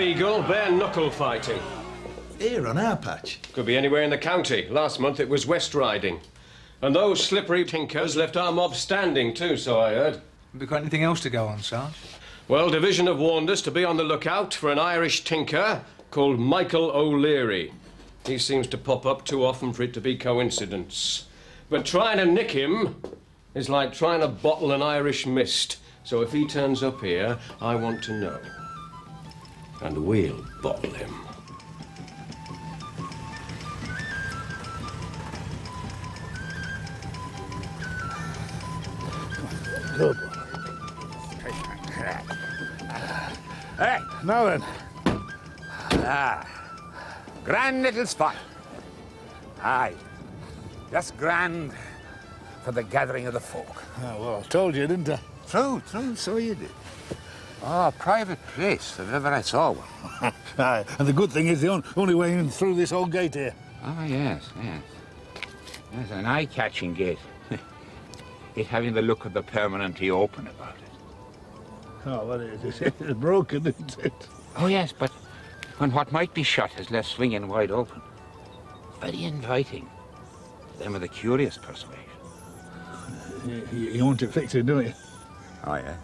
illegal bare-knuckle fighting. Here on our patch? Could be anywhere in the county. Last month it was West Riding. And those slippery tinkers left our mob standing too, so I heard. Have we got anything else to go on, Sarge? Well, Division have warned us to be on the lookout for an Irish tinker called Michael O'Leary. He seems to pop up too often for it to be coincidence. But trying to nick him is like trying to bottle an Irish mist. So if he turns up here, I want to know. And we'll bottle him. Good. Hey, now then. Grand little spot. Aye. Just grand for the gathering of the folk. Oh, well, I told you, didn't I? True, so you did. Oh, private place, if ever I saw one. Aye, and the good thing is the only way in through this old gate here. Oh, yes. It's an eye-catching gate. It having the look of the permanently open about it. Oh, well, it's broken, isn't it? Oh, yes, but when what might be shut is left swinging wide open. Very inviting. Them of the curious persuasion. You want to fix it, don't you? Oh, yeah.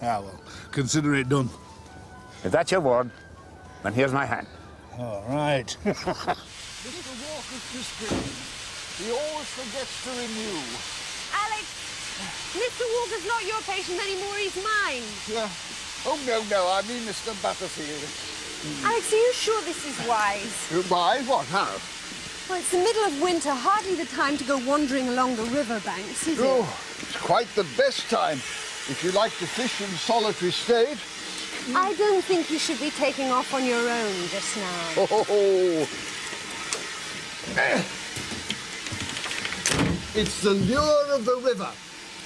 Ah, well, consider it done. If that's your word, then here's my hand. All right. Mr. Walker's prescription. He always forgets to renew. Alex, Mr. Walker's not your patient anymore, he's mine. Yeah. Oh, no, I mean Mr. Butterfield. Alex, are you sure this is wise? Why? What? How? Well, it's the middle of winter, hardly the time to go wandering along the riverbanks, is it? Oh, it's quite the best time if you like to fish in solitary state. I don't think you should be taking off on your own just now. Oh. It's the lure of the river.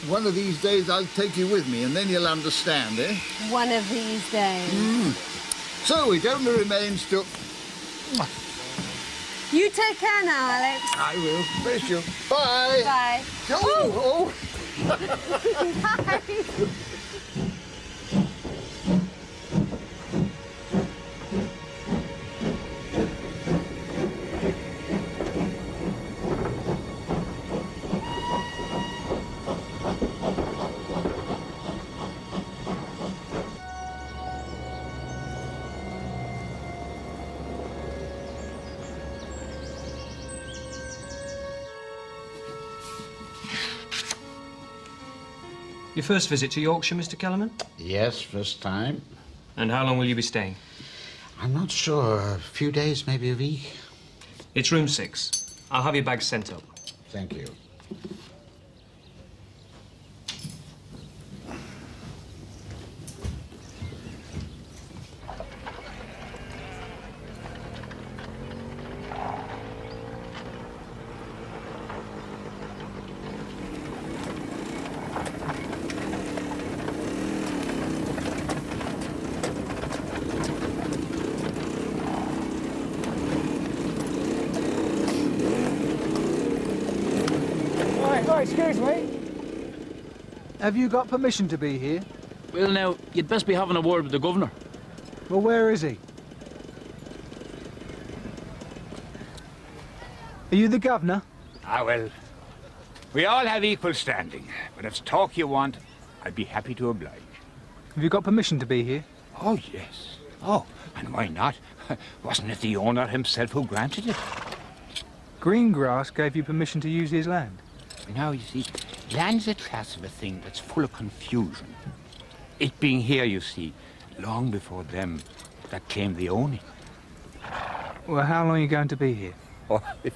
One of these days I'll take you with me and then you'll understand, eh? One of these days. So it only remains to... You take care now, Alex. I will. Bless you. Bye. Bye. Oh. Bye. Your first visit to Yorkshire, Mr. Kellerman? Yes, first time. And how long will you be staying? I'm not sure. A few days, maybe a week. It's room 6. I'll have your bags sent up. Thank you. Excuse me. Have you got permission to be here? Well, now, you'd best be having a word with the governor. Well, where is he? Are you the governor? Ah, well, we all have equal standing, but if it's talk you want, I'd be happy to oblige. Have you got permission to be here? Oh, yes. Oh, and why not? Wasn't it the owner himself who granted it? Greengrass gave you permission to use his land? Now, you see, land's a class of a thing that's full of confusion. It being here, you see, long before them that claimed the owning. Well, how long are you going to be here? Oh, if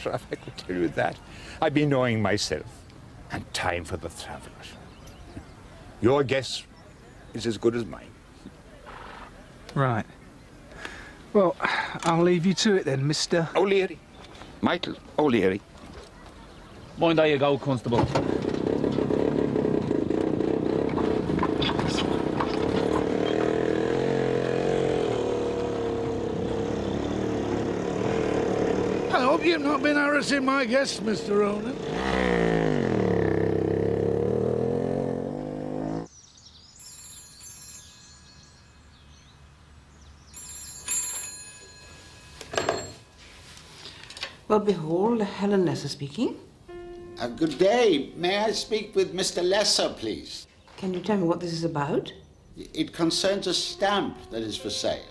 I could tell you that, I'd be knowing myself. And time for the travellers. Your guess is as good as mine. Right. Well, I'll leave you to it then, Mr. O'Leary. Michael O'Leary. Mind how you go, Constable. I hope you've not been harassing my guests, Mr. Ronan. Well, behold, Helen Lesser speaking. Good day. May I speak with Mr. Lesser, please? Can you tell me what this is about? It concerns a stamp that is for sale.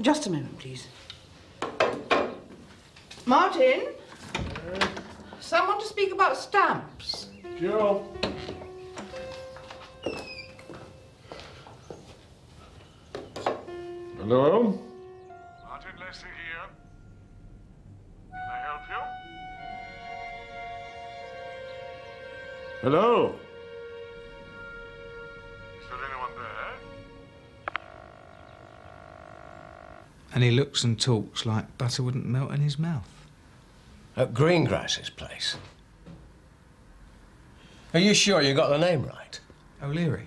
Just a moment, please. Martin? Someone to speak about stamps. Sure. Hello? Martin Lesser here. Can I help you? Hello? Is there anyone there? And he looks and talks like butter wouldn't melt in his mouth. At Greengrass's place. Are you sure you got the name right? O'Leary.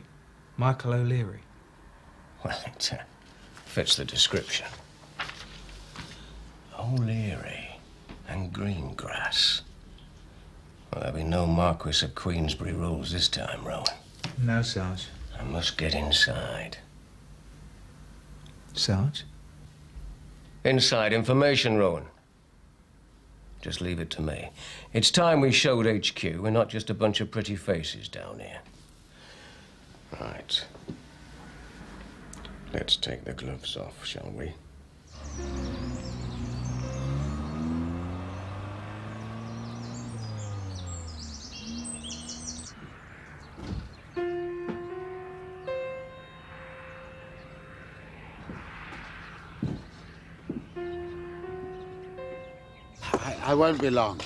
Michael O'Leary. Well, it fits the description. O'Leary and Greengrass. Well, there'll be no Marquis of Queensberry rules this time, Rowan. No, Sarge. I must get inside. Sarge? Inside information, Rowan. Just leave it to me. It's time we showed HQ. We're not just a bunch of pretty faces down here. Right. Let's take the gloves off, shall we? I won't be long.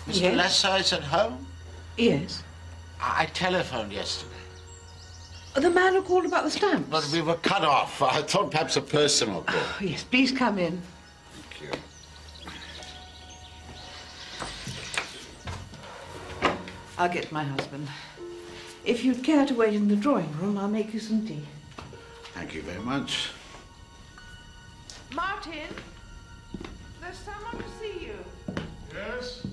Mr. Yes? Lesser is at home? Yes. I telephoned yesterday. The man who called about the stamps? But we were cut off. I thought perhaps a personal call. Oh, yes, please come in. Thank you. I'll get my husband. If you'd care to wait in the drawing room, I'll make you some tea. Thank you very much. Martin, there's someone to see you. Yes?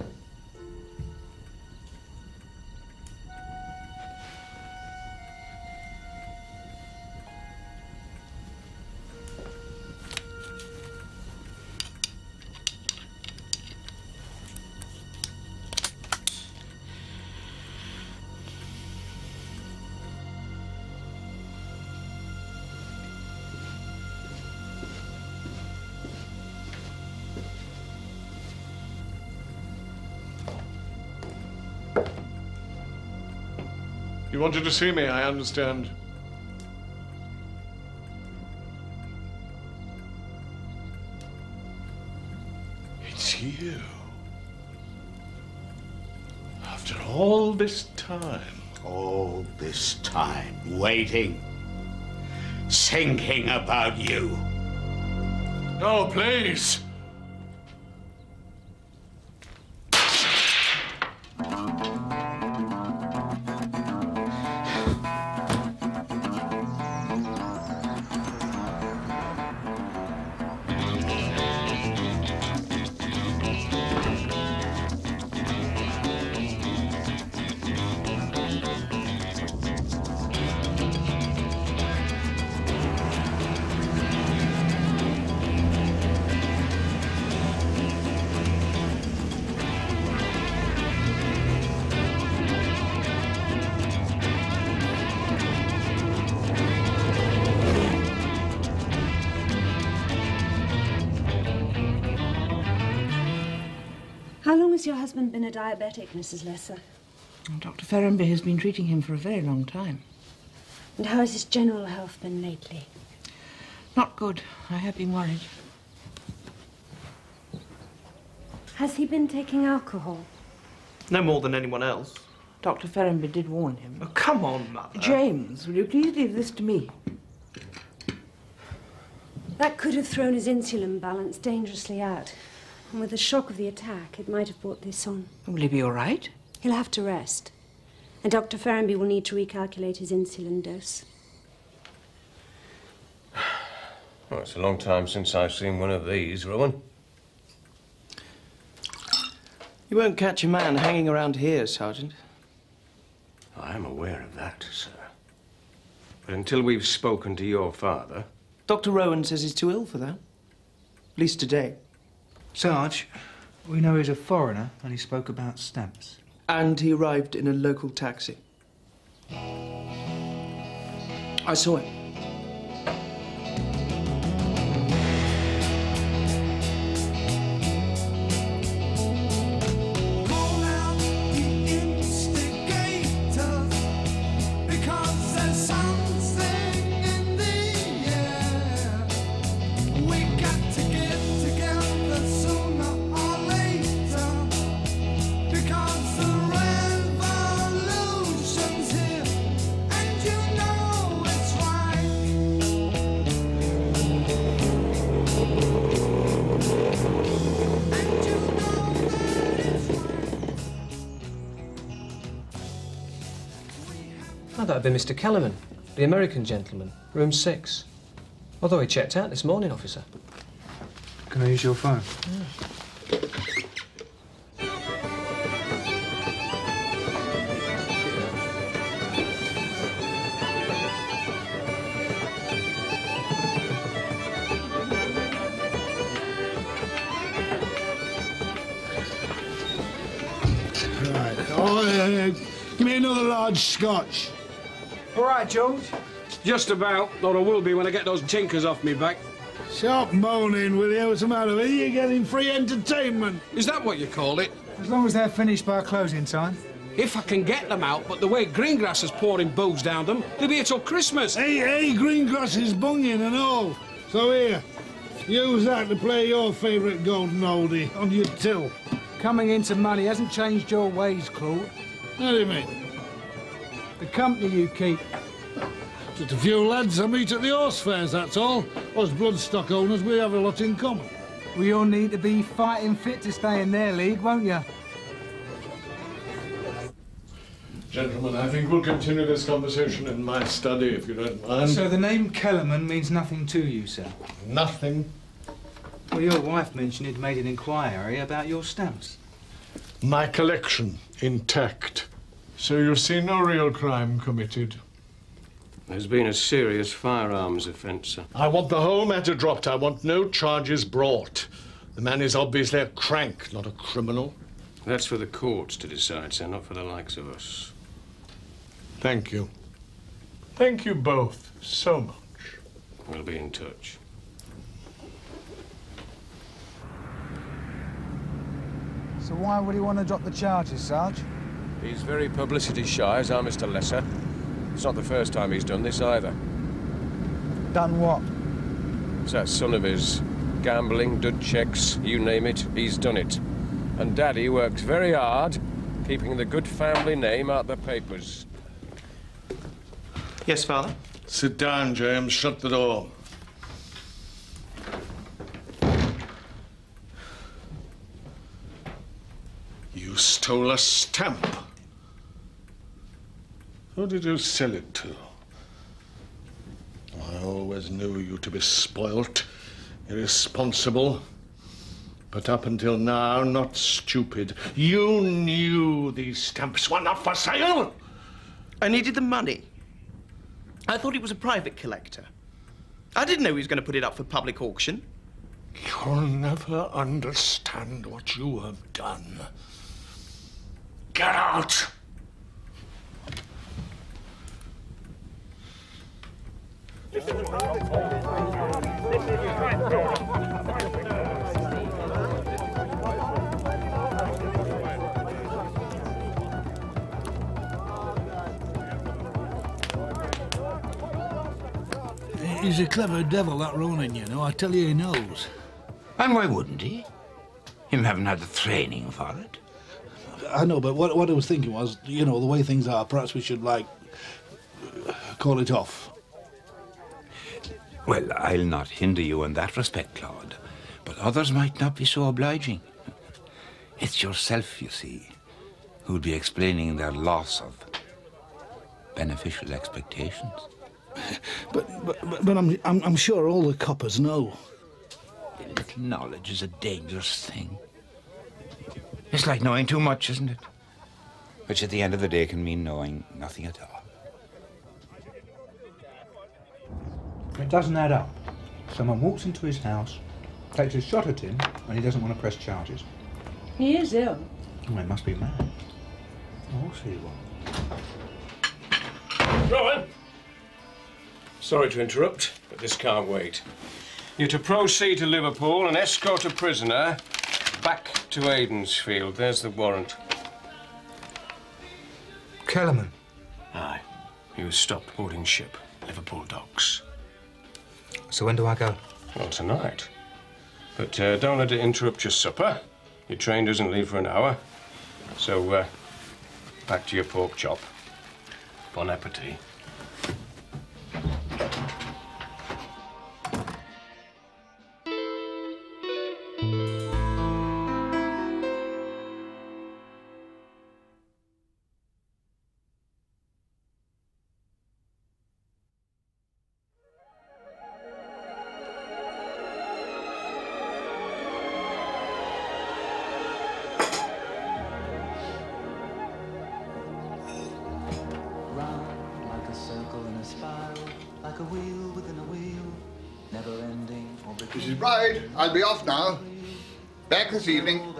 You wanted to see me, I understand. It's you. After all this time. All this time, waiting, thinking about you. No, please. How long has your husband been a diabetic, Mrs. Lesser? Dr. Ferrenby has been treating him for a very long time. And how has his general health been lately? Not good. I have been worried. Has he been taking alcohol? No more than anyone else. Dr. Ferrenby did warn him. Oh, come on, Mother. James, will you please leave this to me? That could have thrown his insulin balance dangerously out. And with the shock of the attack, it might have brought this on. Will he be all right? He'll have to rest. And Dr. Ferrenby will need to recalculate his insulin dose. Well, it's a long time since I've seen one of these, Rowan. You won't catch a man hanging around here, Sergeant. I am aware of that, sir. But until we've spoken to your father... Dr. Rowan says he's too ill for that. At least today. Sarge, we know he's a foreigner and he spoke about stamps. And he arrived in a local taxi. I saw him. Oh, that would be Mr. Kellerman, the American gentleman, room 6. Although he checked out this morning, officer. Can I use your phone? Right. Oh, give me another large scotch. All right, George. Just about, or I will be when I get those tinkers off me back. Stop moaning, will you? What's the matter with you? You're getting free entertainment. Is that what you call it? As long as they're finished by closing time. If I can get them out, but the way Greengrass is pouring booze down them, they'll be here till Christmas. Hey, Greengrass is bunging and all. So here, use that to play your favourite golden oldie on your till. Coming into money hasn't changed your ways, Claude. How do you mean? The company you keep. Just a few lads I meet at the horse fairs, that's all. Us bloodstock owners, we have a lot in common. We all need to be fighting fit to stay in their league, won't you? Gentlemen, I think we'll continue this conversation in my study, if you don't mind. So the name Kellerman means nothing to you, sir? Nothing. Well, your wife mentioned he'd made an inquiry about your stamps. My collection intact. So you see no real crime committed. There's been a serious firearms offence, sir. I want the whole matter dropped. I want no charges brought. The man is obviously a crank, not a criminal. That's for the courts to decide, sir, not for the likes of us. Thank you. Thank you both so much. We'll be in touch. So why would he want to drop the charges, Sarge? He's very publicity shy, as our Mr. Lesser. It's not the first time he's done this either. Done what? It's that son of his. Gambling, dud checks, you name it, he's done it. And Daddy works very hard, keeping the good family name out the papers. Yes, Father? Sit down, James. Shut the door. You stole a stamp. Who did you sell it to? I always knew you to be spoilt, irresponsible, but up until now, not stupid. You knew these stamps were not for sale. I needed the money. I thought he was a private collector. I didn't know he was going to put it up for public auction. You'll never understand what you have done. Get out! He's a clever devil, that Ronan, you know. I tell you, he knows. And why wouldn't he? Him haven't had the training for it. I know, but what I was thinking was, you know, the way things are, perhaps we should, like, call it off. Well, I'll not hinder you in that respect, Claude. But Others might not be so obliging. It's yourself, you see, who'll be explaining their loss of beneficial expectations. But I'm sure all the coppers know. A little knowledge is a dangerous thing. It's like knowing too much, isn't it? Which at the end of the day can mean knowing nothing at all. It doesn't add up. Someone walks into his house, takes a shot at him, and he doesn't want to press charges. He is ill. Oh, he must be mad. Oh, I'll see what. Rowan! Sorry to interrupt, but this can't wait. You're to proceed to Liverpool and escort a prisoner back to Aidensfield. There's the warrant. Kellerman? Aye. He was stopped boarding ship, Liverpool docks. So when do I go? Well, tonight. But don't let it interrupt your supper. Your train doesn't leave for an hour. So, back to your pork chop. Bon appetit. Mrs. Bride, I'll be off now. Back this evening.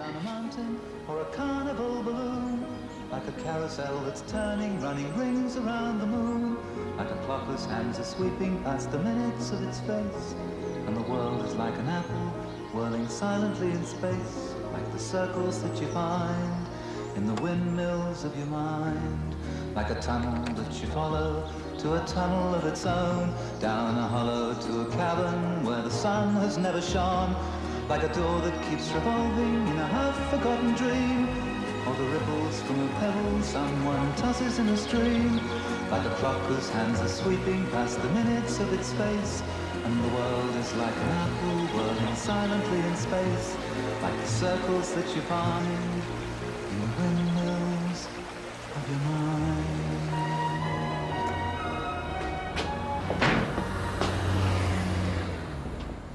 Or a carnival balloon, like a carousel that's turning, running rings around the moon, like a clock whose hands are sweeping past the minutes of its face, and the world is like an apple whirling silently in space, like the circles that you find in the windmills of your mind, like a tunnel that you follow to a tunnel of its own, down a hollow to a cavern where the sun has never shone, like a door that keeps revolving in a half-forgotten dream, or the ripples from a pebble someone tosses in a stream, like a clock whose hands are sweeping past the minutes of its face, and the world is like an apple whirling silently in space, like the circles that you find in the windmills of your mind.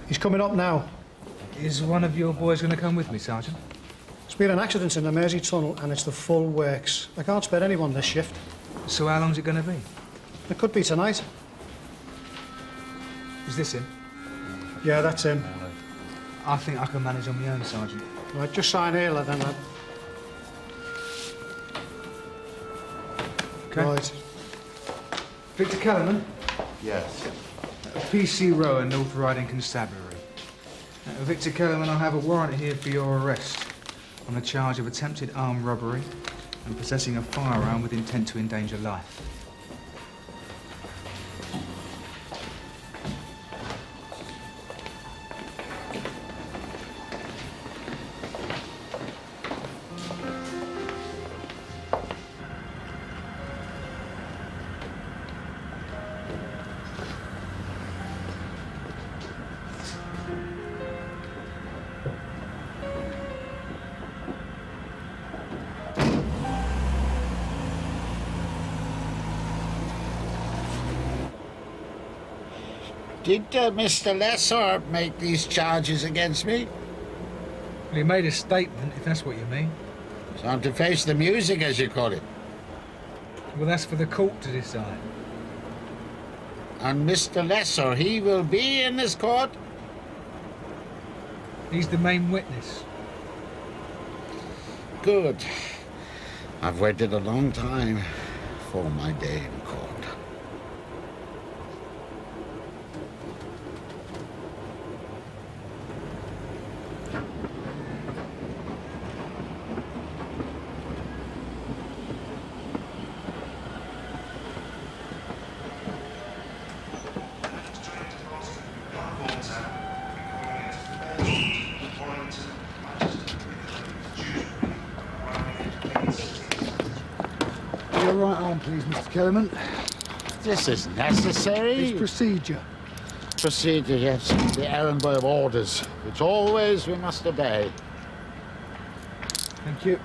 He's coming up now. Is one of your boys going to come with me, Sergeant? There's been an accident in the Mersey Tunnel and it's the full works. I can't spare anyone this shift. So how long's it going to be? It could be tonight. Is this him? Yeah, that's him. I think I can manage on my own, Sergeant. Right, just sign here, then. Okay. Right. Victor Kellerman? Yes. PC Rowan, North Riding Constabulary. Victor Kellerman, I have a warrant here for your arrest on the charge of attempted armed robbery and possessing a firearm with intent to endanger life. Did Mr. Lesser make these charges against me? Well, he made a statement, if that's what you mean. Time to face the music, as you call it. Well, that's for the court to decide. And Mr. Lesser, he will be in this court? He's the main witness. Good. I've waited a long time for my day in court. Your right arm, please, Mr. Kellerman. This is necessary. It's procedure. proceed to get the Ehrenberg orders, which always we must obey. Thank you.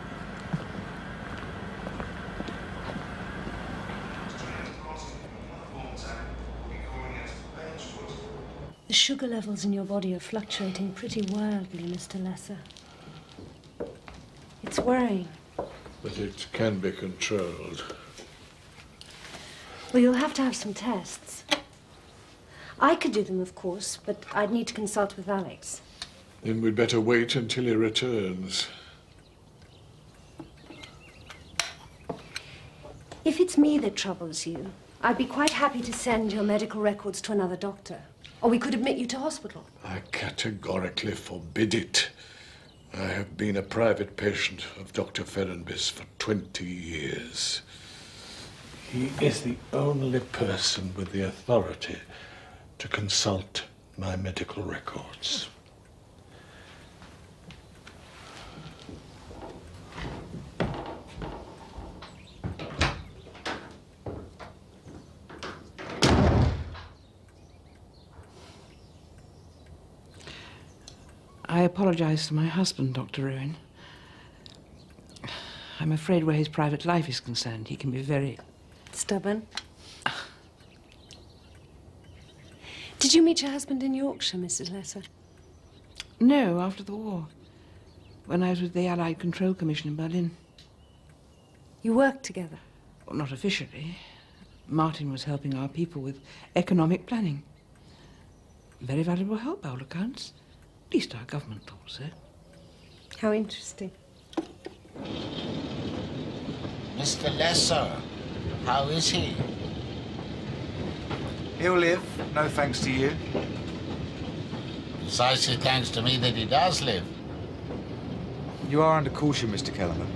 The sugar levels in your body are fluctuating pretty wildly, Mr. Lesser. It's worrying. But it can be controlled. Well, you'll have to have some tests. I could do them, of course, but I'd need to consult with Alex. Then we'd better wait until he returns. If it's me that troubles you, I'd be quite happy to send your medical records to another doctor. Or we could admit you to hospital. I categorically forbid it. I have been a private patient of Dr. Ferenbis for 20 years. He is the only person with the authority to consult my medical records. I apologize to my husband, Dr. Rowan. I'm afraid where his private life is concerned, he can be very... Stubborn? Did you meet your husband in Yorkshire, Mrs. Lesser? No, after the war. When I was with the Allied Control Commission in Berlin. You worked together? Well, not officially. Martin was helping our people with economic planning. Very valuable help, by all accounts. At least our government thought so. How interesting. Mr. Lesser, how is he? He'll live, no thanks to you. Precisely thanks to me that he does live. You are under caution, Mr. Kellerman.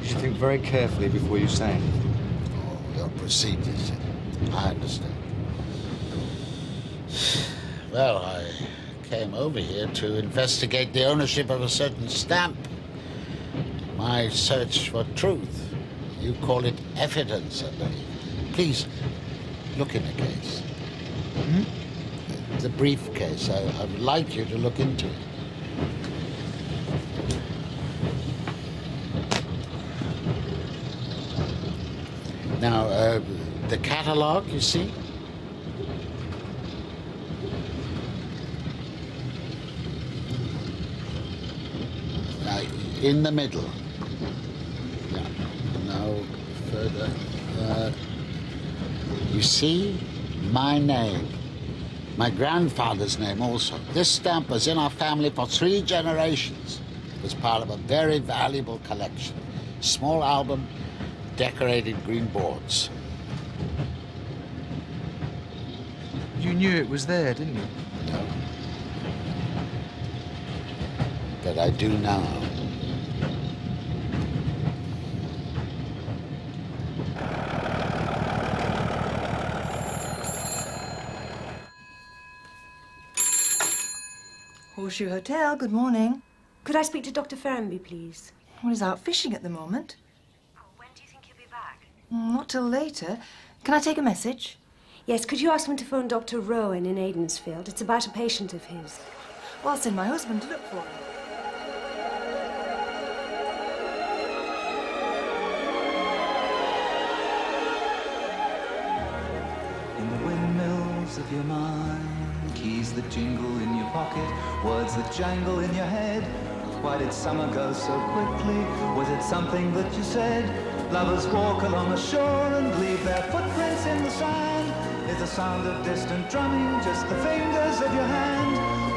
You should think very carefully before you say anything. Oh, your procedures. I understand. Well, I came over here to investigate the ownership of a certain stamp. My search for truth. You call it evidence, I believe. Please, look in the case. The briefcase. I would like you to look into it. Now, the catalog, you see? In the middle. Yeah. No further. You see? My name. My grandfather's name also. This stamp was in our family for 3 generations. It was part of a very valuable collection. Small album, decorated green boards. You knew it was there, didn't you? No. But I do now. Horseshoe Hotel, good morning. Could I speak to Dr. Ferrenby, please? Well, he's out fishing at the moment. When do you think he'll be back? Not till later. Can I take a message? Yes, could you ask him to phone Dr. Rowan in Aidensfield? It's about a patient of his. Well, I'll send my husband to look for him. In the windmills of your mind, keys that jingle in your pocket, words that jangle in your head. Why did summer go so quickly? Was it something that you said? Lovers walk along the shore and leave their footprints in the sand. Is the sound of distant drumming just the fingers of your hand?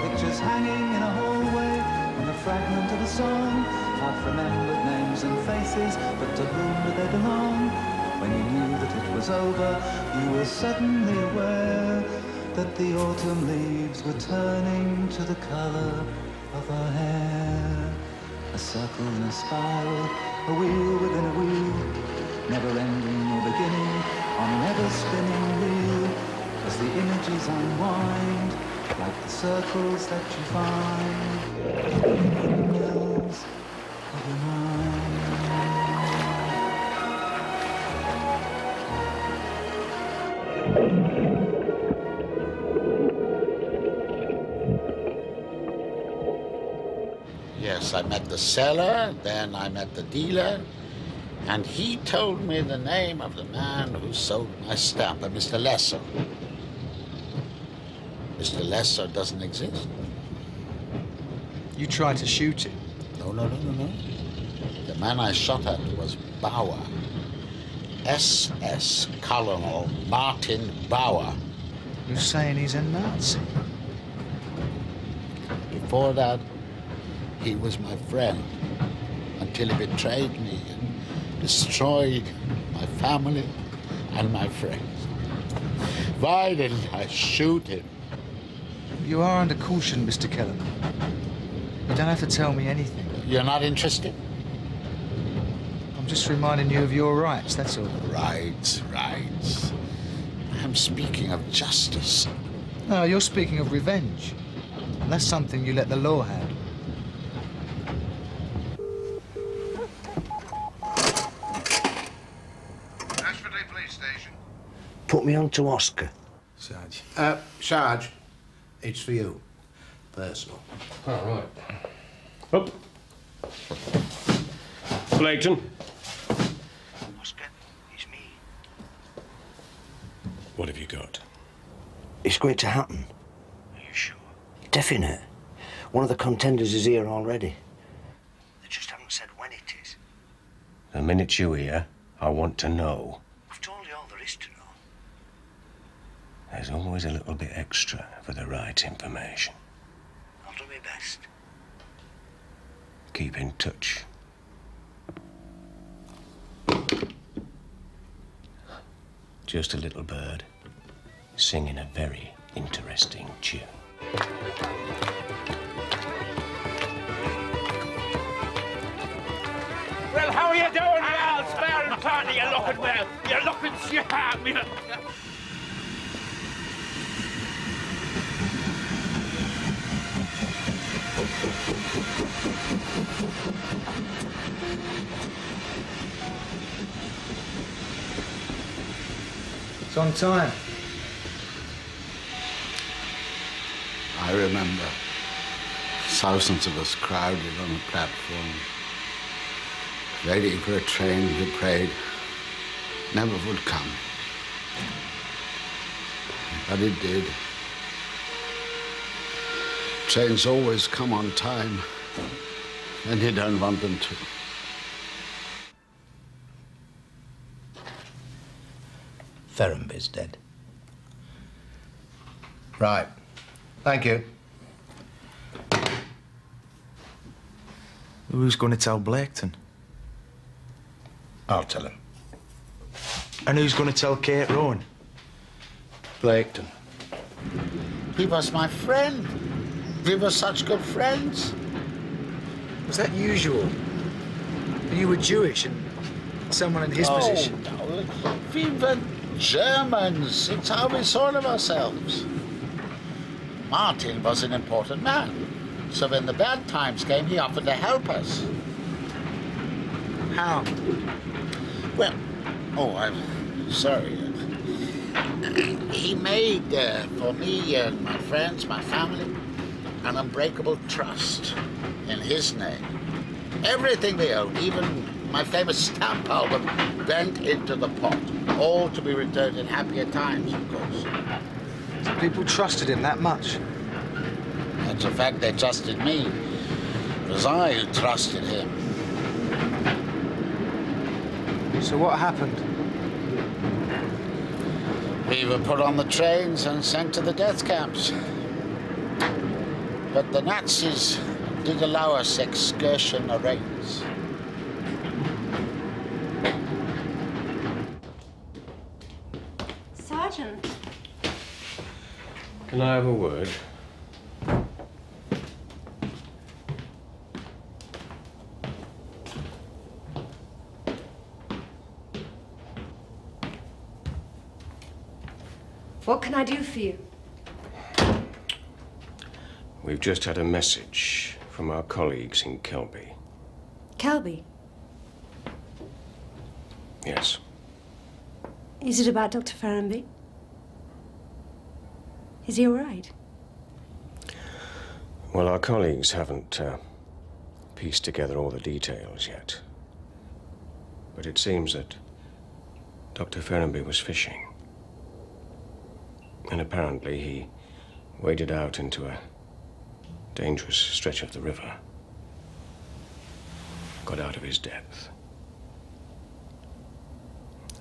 Pictures hanging in a hallway and a fragment of a song. Half-remembered names and faces, but to whom do they belong? When you knew that it was over, you were suddenly aware that the autumn leaves were turning to the color of her hair. A circle in a spiral, a wheel within a wheel, never ending or beginning on an ever-spinning reel. As the images unwind, like the circles that you find in the windmills of your mind. Yes, I met the seller, then I met the dealer, and he told me the name of the man who sold my stamp, a Mr. Lesser. Mr. Lesser doesn't exist. You tried to shoot him? No. The man I shot at was Bauer. SS Colonel Martin Bauer. You're saying he's a Nazi? Before that, he was my friend, until he betrayed me and destroyed my family and my friends. Why didn't I shoot him? You are under caution, Mr. Kellerman. You don't have to tell me anything. You're not interested? I'm just reminding you of your rights, that's all. Rights. I'm speaking of justice. No, you're speaking of revenge. And that's something you let the law handle. Ashford Police Station. Put me on to Oscar. Sarge. Sarge, it's for you. Personal. All right. Up. Blaketon. Oscar, it's me. What have you got? It's going to happen. Are you sure? Definite. One of the contenders is here already. They just haven't said when it is. The minute you hear, I want to know. I've told you all there is to know. There's always a little bit extra for the right information. I'll do my best. Keep in touch. Just a little bird singing a very interesting tune. Well, how are you doing, Al? Spare and party, you're looking well. You're looking sharp, me. It's on time. I remember thousands of us crowded on the platform, waiting for a train we prayed never would come. But it did. Trains always come on time, and you don't want them to. Ferrenby's dead. Right. Thank you. Who's going to tell Blaketon? I'll tell him. And who's going to tell Kate Rowan? Blaketon. He was my friend. We were such good friends. Was that usual? You were Jewish and someone in his position? No, we were Germans. It's how we thought of ourselves. Martin was an important man. So when the bad times came, he offered to help us. How? Well, I'm sorry. He made for me and my friends, my family, an unbreakable trust in his name. Everything we owned, even my famous stamp album, went into the pot, all to be returned in happier times, of course. So people trusted him that much? That's a fact, they trusted me. It was I who trusted him. So what happened? We were put on the trains and sent to the death camps. But the Nazis did allow us excursion arrays. Sergeant. Can I have a word? What can I do for you? We've just had a message from our colleagues in Kelby. Kelby, Yes. is it about Dr. Ferrenby? Is he all right? Well, our colleagues haven't pieced together all the details yet. But it seems that Dr. Ferrenby was fishing. And apparently he waded out into a dangerous stretch of the river. Got out of his depth.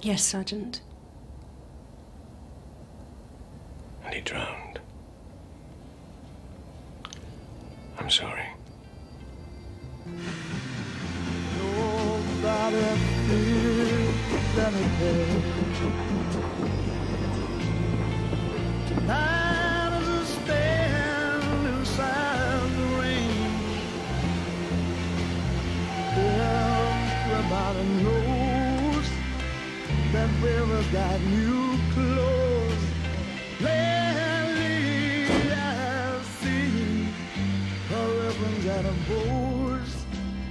Yes, Sergeant. And he drowned. I'm sorry. Nobody feels anything. Tonight as I stand inside the rain, everybody knows that river's got you close. Lately I've seen her ribbons and her bows,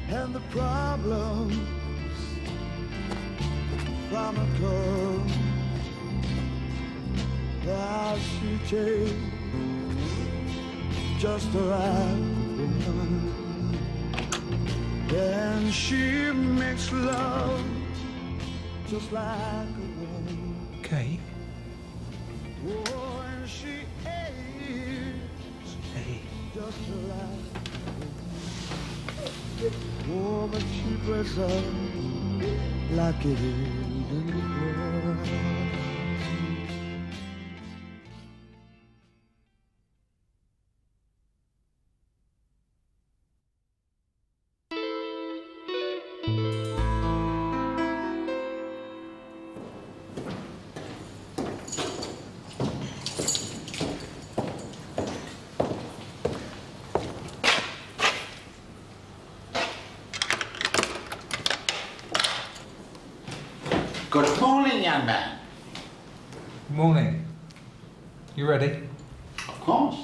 and the problems from her come. While she takes just the right woman, and she makes love just like a woman. Kate? Oh, and she is just like a woman. Oh, but she dresses up like it is in the world. Good morning, young man. Morning. You ready? Of course.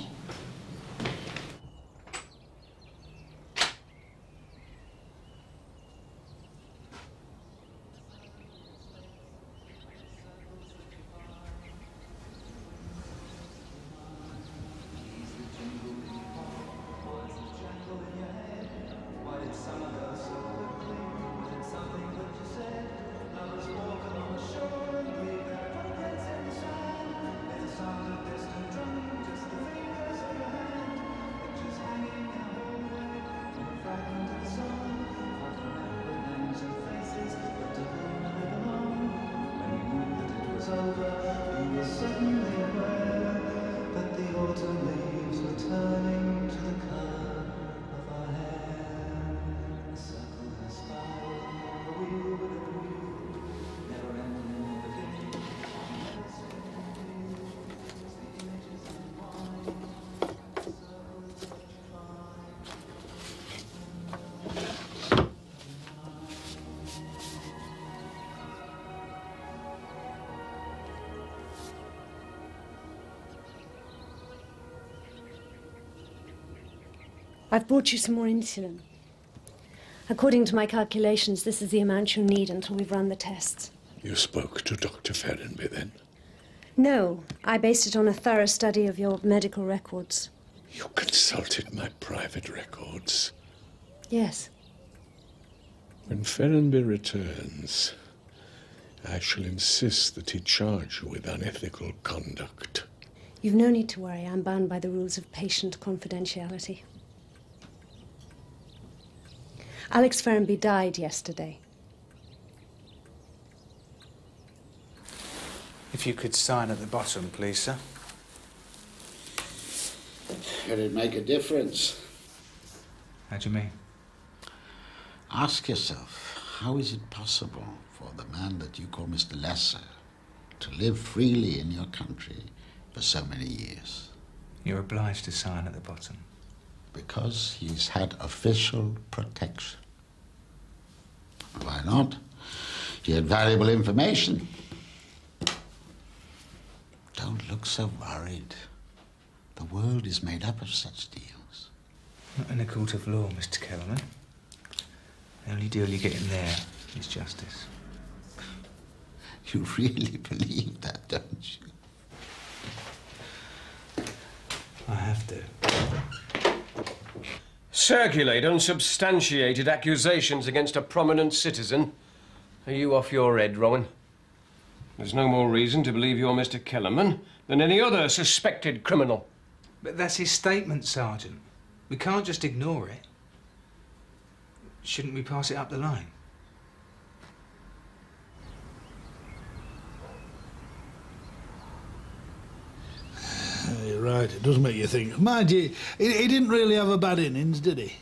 I've brought you some more insulin. According to my calculations, this is the amount you need until we've run the tests. You spoke to Dr. Ferrenby then? No, I based it on a thorough study of your medical records. You consulted my private records. Yes. When Ferrenby returns, I shall insist that he charge you with unethical conduct. You've no need to worry. I'm bound by the rules of patient confidentiality. Alex Ferrenby died yesterday. If you could sign at the bottom, please, sir. Could it make a difference? How do you mean? Ask yourself, how is it possible for the man that you call Mr. Lesser to live freely in your country for so many years? You're obliged to sign at the bottom. Because he's had official protection. Why not? He had valuable information. Don't look so worried. The world is made up of such deals. Not in a court of law, Mr. Kellerman. The only deal you get in there is justice. You really believe that, don't you? I have to. Circulate unsubstantiated accusations against a prominent citizen. Are you off your head, Rowan? There's no more reason to believe you're Mr. Kellerman than any other suspected criminal. But that's his statement, Sergeant. We can't just ignore it. Shouldn't we pass it up the line? You're right, it does make you think. Mind you, he didn't really have a bad innings, did he?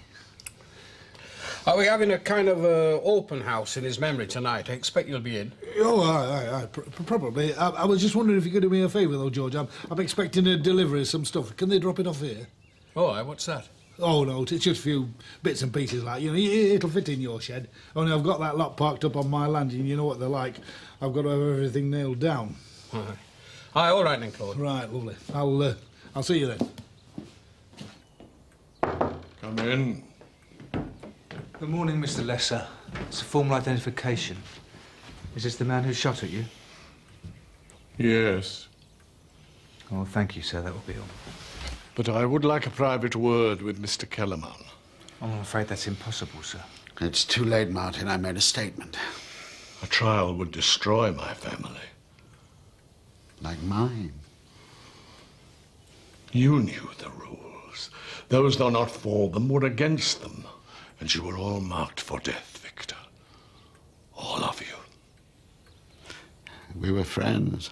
Are we having a kind of open house in his memory tonight? I expect you'll be in. Oh, aye, probably. I was just wondering if you could do me a favour, though, George. I'm expecting a delivery of some stuff. Can they drop it off here? Oh, aye, what's that? Oh, no, it's just a few bits and pieces like, you know, it'll fit in your shed. Only I've got that lot parked up on my land, and you know what they're like. I've got to have everything nailed down. Aye. Aye, all right then, Claude. Right, lovely. I'll see you then. Come in. Good morning, Mr. Lesser. It's a formal identification. Is this the man who shot at you? Yes. Oh, thank you, sir. That will be all. But I would like a private word with Mr. Kellerman. I'm afraid that's impossible, sir. It's too late, Martin. I made a statement. A trial would destroy my family. Like mine. You knew the rules. Those, though not for them, were against them. And you were all marked for death, Victor. All of you. We were friends.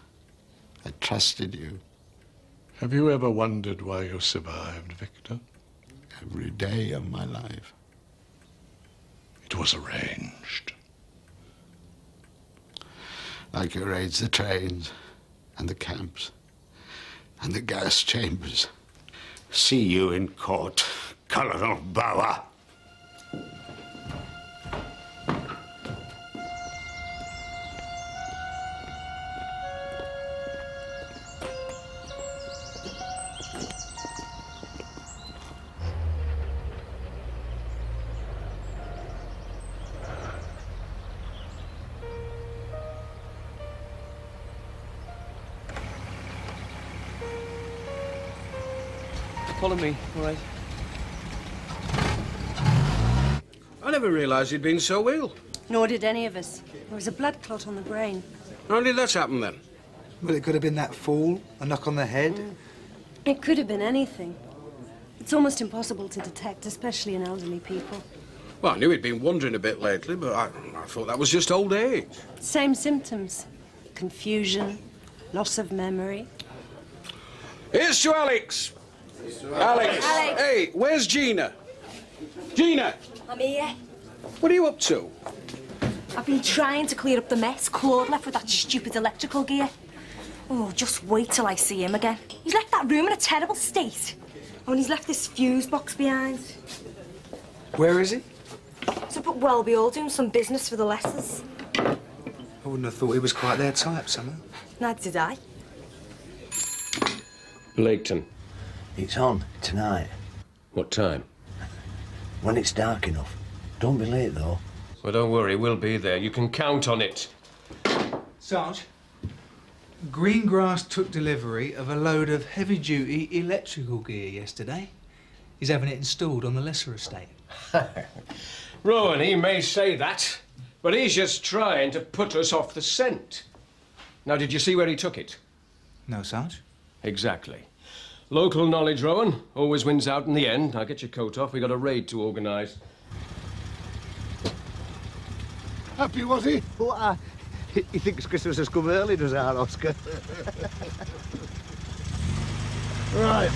I trusted you. Have you ever wondered why you survived, Victor? Every day of my life. It was arranged. Like you raided the trains and the camps and the gas chambers. See you in court, Colonel Bauer. Follow me, all right? I never realised you'd been so ill. Nor did any of us. There was a blood clot on the brain. How did that happen, then? Well, it could have been that fall, a knock on the head. It could have been anything. It's almost impossible to detect, especially in elderly people. Well, I knew he'd been wandering a bit lately, but I thought that was just old age. Same symptoms. Confusion, loss of memory. Here's to Alex. Alex. Hey, where's Gina? Gina! I'm here. What are you up to? I've been trying to clear up the mess Claude left with that stupid electrical gear. Oh, just wait till I see him again. He's left that room in a terrible state. Oh, and he's left this fuse box behind. Where is he? He's up at Welby Hall doing some business for the Lessers. I wouldn't have thought he was quite their type, Summer. Neither did I. Blaketon. It's on tonight. What time? When it's dark enough. Don't be late, though. Well, don't worry, we'll be there. You can count on it. Sarge, Greengrass took delivery of a load of heavy-duty electrical gear yesterday. He's having it installed on the Lesser estate. Rowan, he may say that, but he's just trying to put us off the scent. Now, did you see where he took it? No, Sarge. Exactly. Local knowledge, Rowan, always wins out in the end. Now, get your coat off. We've got a raid to organise. Happy, was he? What? He thinks Christmas has come early, does our Oscar? Right,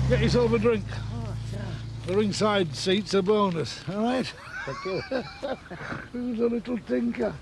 get yourself a drink. The ringside seat's a bonus, all right? Thank you. Who's a little tinker?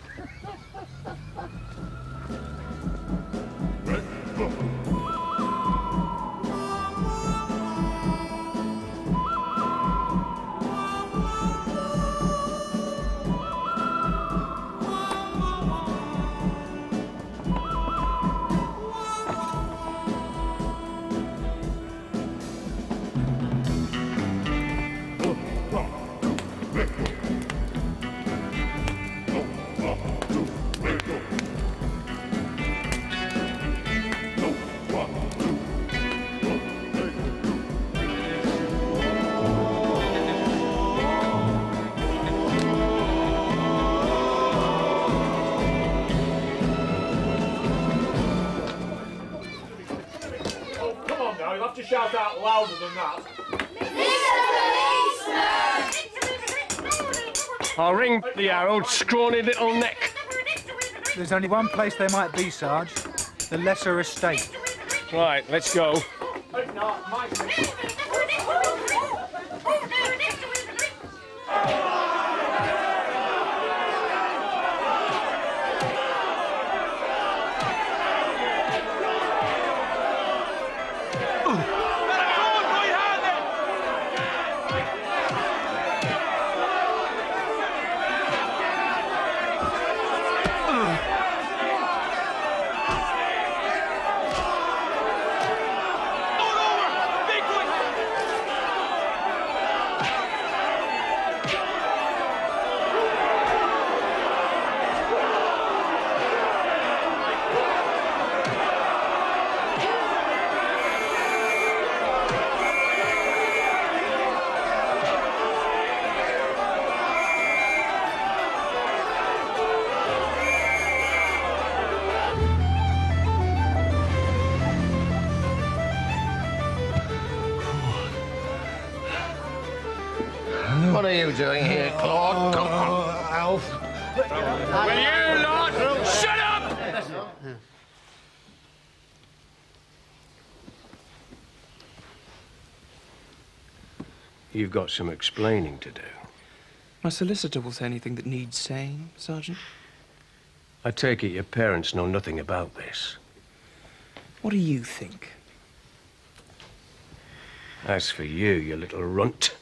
shout louder than that. I'll ring the Herald, scrawny little neck. There's only one place they might be, Sarge. The Lesser Estate. Right, let's go. What are you doing here, Claude? Come on. Alf. Will you lot shut up? You've got some explaining to do. My solicitor will say anything that needs saying, Sergeant. I take it your parents know nothing about this. What do you think? As for you, you little runt,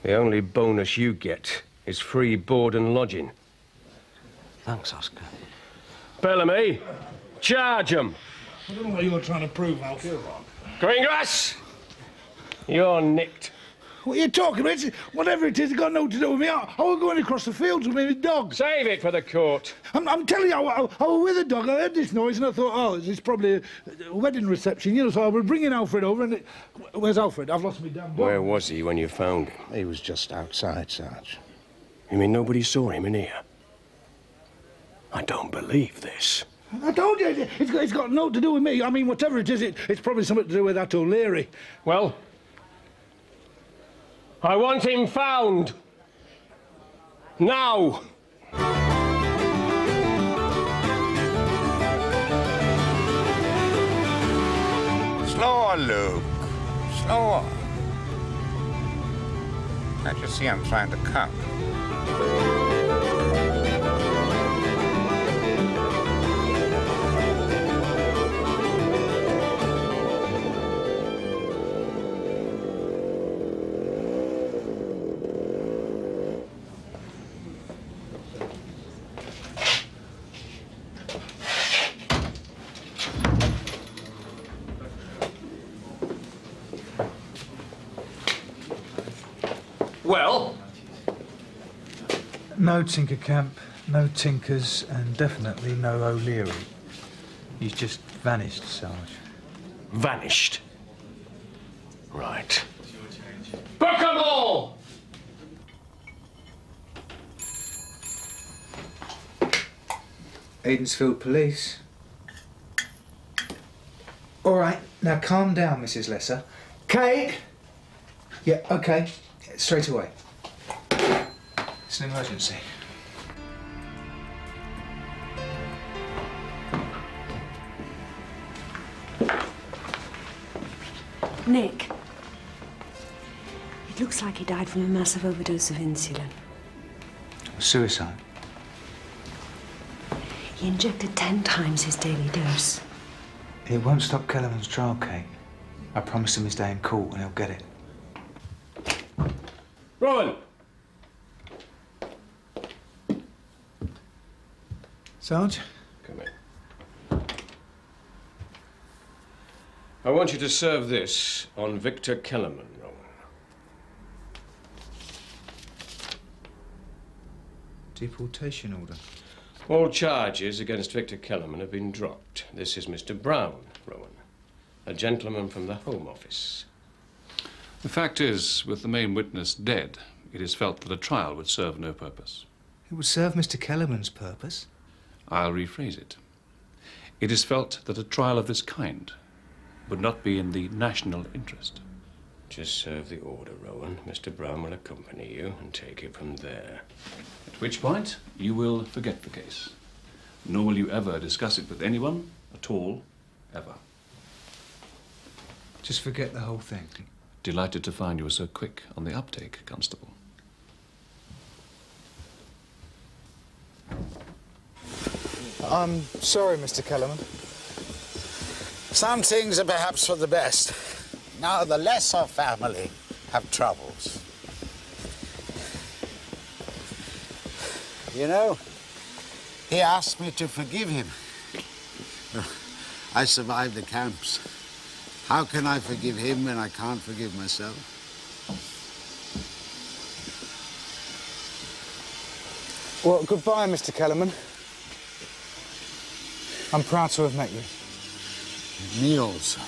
the only bonus you get is free board and lodging. Thanks, Oscar. Bellamy, charge 'em. I don't know what you're trying to prove, Alf. Greengrass, you're nicked. What are you talking about? Whatever it is, it's got nothing to do with me. I was going across the fields with my dog. Save it for the court. I'm telling you, I was with a dog. I heard this noise and I thought, oh, it's probably a wedding reception, you know, so I was bringing Alfred over and... Where's Alfred? I've lost my damn dog. Where was he when you found him? He was just outside, Sarge. You mean nobody saw him in here? I don't believe this. I told you, it's got nothing to do with me. I mean, whatever it is, it's probably something to do with that O'Leary. Well, I want him found. Now. Slower, Luke. Slower. Can't you see I'm trying to count? Well? No Tinker Camp, no Tinkers, and definitely no O'Leary. He's just vanished, Sarge. Vanished? Right. Book 'em all! Edensfield Police. All right, now calm down, Mrs. Lesser. Kate! Yeah, OK. Straight away. It's an emergency. Nick. It looks like he died from a massive overdose of insulin. Suicide. He injected 10 times his daily dose. It won't stop Kellerman's trial, Kate. I promised him his day in court and he'll get it. Rowan! Sarge? Come in. I want you to serve this on Victor Kellerman, Rowan. Deportation order. All charges against Victor Kellerman have been dropped. This is Mr. Brown, Rowan, a gentleman from the Home Office. The fact is, with the main witness dead, it is felt that a trial would serve no purpose. It would serve Mr. Kellerman's purpose. I'll rephrase it. It is felt that a trial of this kind would not be in the national interest. Just serve the order, Rowan. Mr. Brown will accompany you and take it from there. At which point, you will forget the case. Nor will you ever discuss it with anyone at all, ever. Just forget the whole thing. Delighted to find you were so quick on the uptake, Constable. I'm sorry, Mr. Kellerman. Some things are perhaps for the best. Now the lesser family have troubles. You know, he asked me to forgive him. I survived the camps. How can I forgive him when I can't forgive myself? Well, goodbye, Mr. Kellerman. I'm proud to have met you. Me also.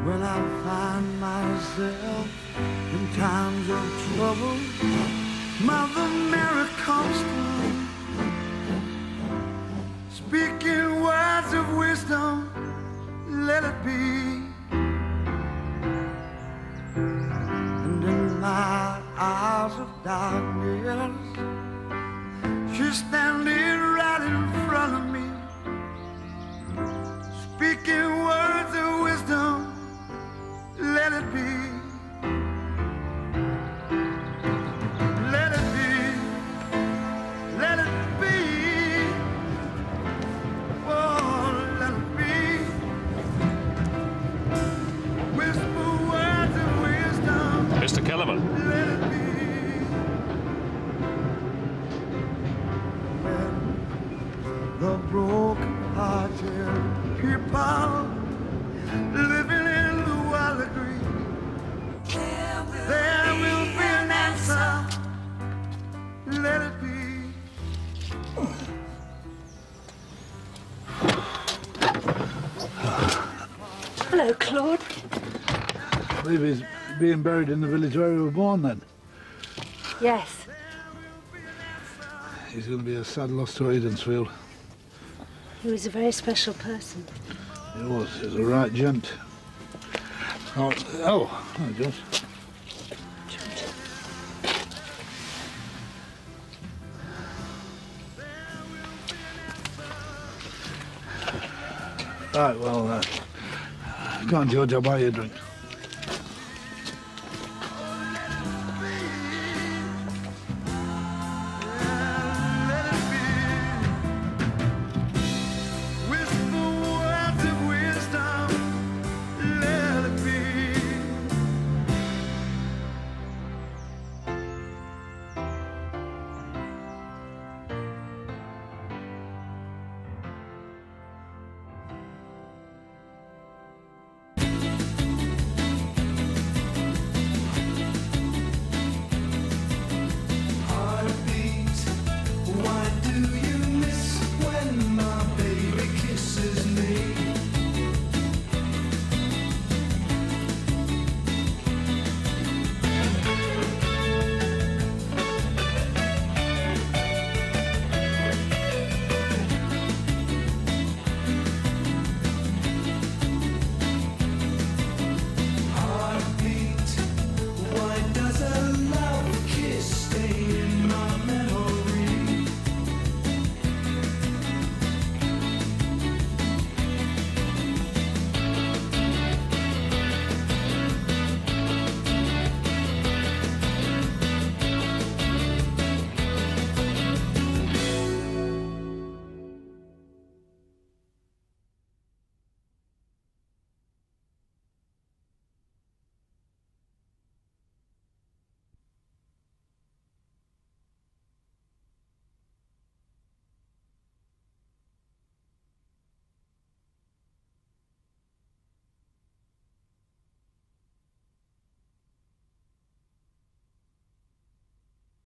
When I find myself in times of trouble, Mother Mary comes to me, speaking words of wisdom, let it be. And in my hours of darkness, she's standing right in front of me, speaking words of wisdom, let it be. Let it be. Let it be. Oh, let it be. Whisper words of wisdom. Mr. Kellerman. Let it be. When the broken-hearted people living in the wild agree, there will be an answer. Let it be. Hello, Claude. I believe he's being buried in the village where he was born, then. Yes. He's going to be a sad loss to Edensfield. He was a very special person. He was a right gent. Oh, just. Right, well, go on, George, I'll buy you a drink.